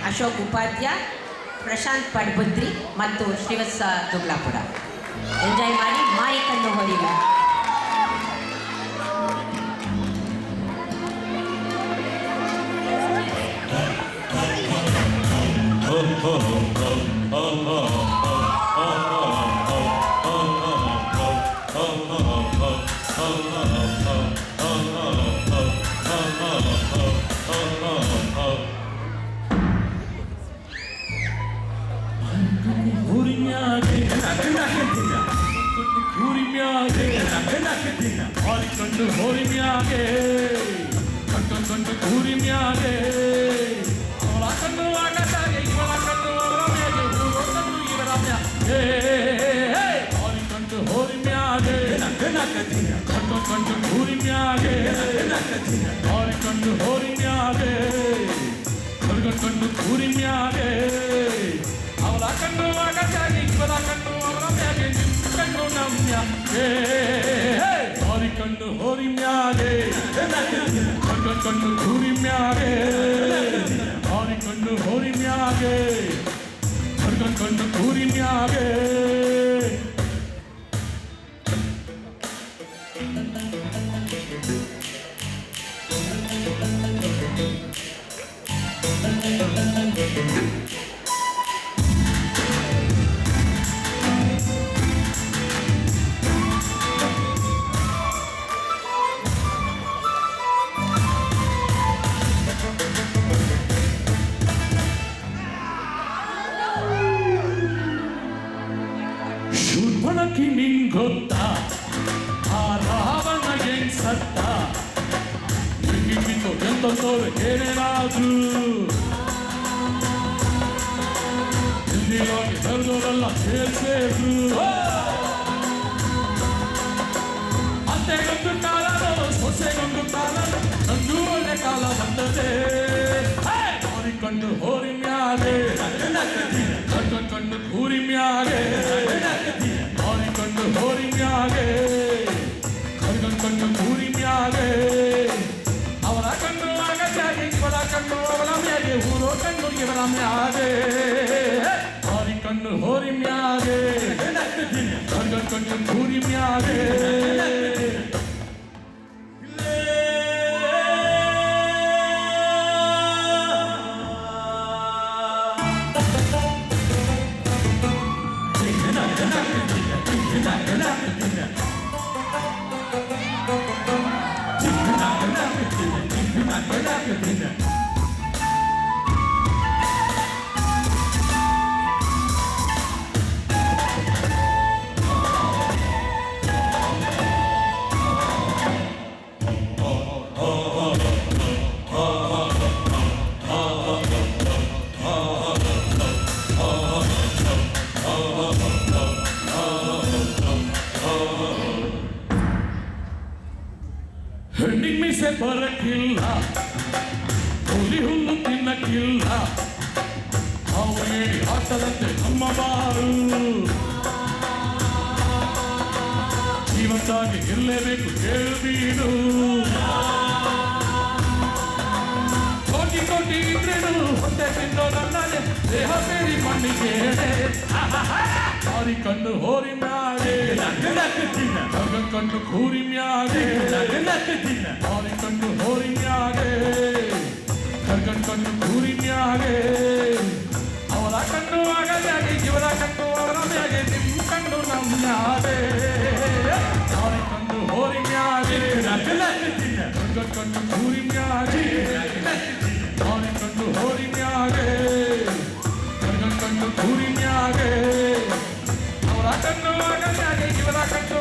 ಅಶೋಕ್ ಉಪಾಧ್ಯ, ಪ್ರಶಾಂತ್ ಪಡ್ಬುದ್ರಿ ಮತ್ತು ಶ್ರೀವತ್ಸ ದುಗ್ಲಾಪುರ. ಎಂಜಾಯ್ ಮಾಡಿ ಮಾರಿಕನ್ನು ಹೊಡಿಲ್ಲ. Kondu hori miyage, kondu kuri miyage. Ola kondu agasage, ola kondu ramyage, uro kondu iramya. Hey, hori kondu hori miyage, kondu kuri miyage. Hori kondu hori miyage, kondu kuri miyage. Ola kondu agasage, ola kondu ramyage, kondu namya. Hey. Kondu hori miyage, kondu kuri miyage, hori kondu hori miyage, kondu kuri miyage. Shurpanakhi ನಿಂಗೊತ್ತ ಆ ರಾವಣ ಹೆಂಗ್ ಸತ್ತ ಬಿದ್ದು ಎಂತಂದೋರು ಏನೇನಾದ್ರು ಇಲ್ಲಿರೋಗಿ ಬೆಳೆದವರೆಲ್ಲ ಸೇರ್ಸೇರು ಅತ್ತೆಗೊಂದು ಕಾಲನು ಸೊಸೆಗೊಂದು ಕಾಲನು ನಂದು ಒಳ್ಳೆ ಕಾಲ ಬಂದದೆ ಹೋರಿಕೊಂಡು ಹೋರಿ ಮ್ಯಾಗೆ ಕಣ್ಣು ಕೂರಿ ಮ್ಯಾಗೆ ಹೋರಿಕೊಂಡು ಹೋರಿ ಮ್ಯಾಗೆ ಕಣ್ಣು ಕೂರಿ ಮ್ಯಾಗೆ ಅವರ ಕಣ್ಣು ಆಗಜಾಗಿ ಇವರ ಕಣ್ಣು ಅವಳ ಮ್ಯಾಗೆ ಊರೋ ಕಣ್ಣು ಇವರ ಮ್ಯಾಗೆ ಹೋರಿಕೊಂಡು ಹೋರಿ ಮ್ಯಾಗೆ ಕಣ್ಣು ಕೂರಿ ಮ್ಯಾಗೆ ಹೆಣ್ಣಿಗೆ ಮೀಸೆ ಬರಕ್ಕಿಲ್ಲ, ಹುಲಿ ಹುಲ್ಲು ತಿನ್ನಕ್ಕಿಲ್ಲ, ಅವನೇ ಆಟದಂತೆ ನಮ್ಮ ಬಾರು ಜೀವಂತಾಗಿ ಇರಲೇಬೇಕು ಕೇಳುವೀನು. ಕೋಟಿ ಕೋಟಿ ಇದ್ರೇನು ಹೊಟ್ಟೆ ತಿನ್ನೋ ನನ್ನನೆ ದೇಹ ಸೇರಿ ಮಣ್ಣಿಗೆ ಹಾರಿಕೊಂಡು ಹೋರಿ ಮ್ಯಾಗೆ ಕಣ್ಣು ಕೂರಿ ಮ್ಯಾಗೆ ಹಾರಿಕೊಂಡು ಹೋರಿ ಮ್ಯಾಗೆ ಕಣ್ಣು ಕೂರಿ ಮ್ಯಾಗೆ ಅವರ ಕಣ್ಣು ಆಗದಾಗಿ ಇವರ ಕಣ್ಣು ಅವರ ಮ್ಯಾಗೆ ನಿಮ್ಮ ಕಣ್ಣು ನಮ್ಮ ಮ್ಯಾಗೆ ಹಾರಿಕೊಂಡು ಹೋರಿ ಮ್ಯಾಗೆ ಕಣ್ಣು ಕೂರಿ ಮ್ಯಾಗೆ ಹಾರಿಕೊಂಡು ಹೋರಿ ಮ್ಯಾಗೆ ಕಣ್ಣು ಕೂರಿ ಮ್ಯಾಗೆ ಅವರ ಕಣ್ಣು ಆಗದಾಗಿ ಇವರ ಕಣ್ಣು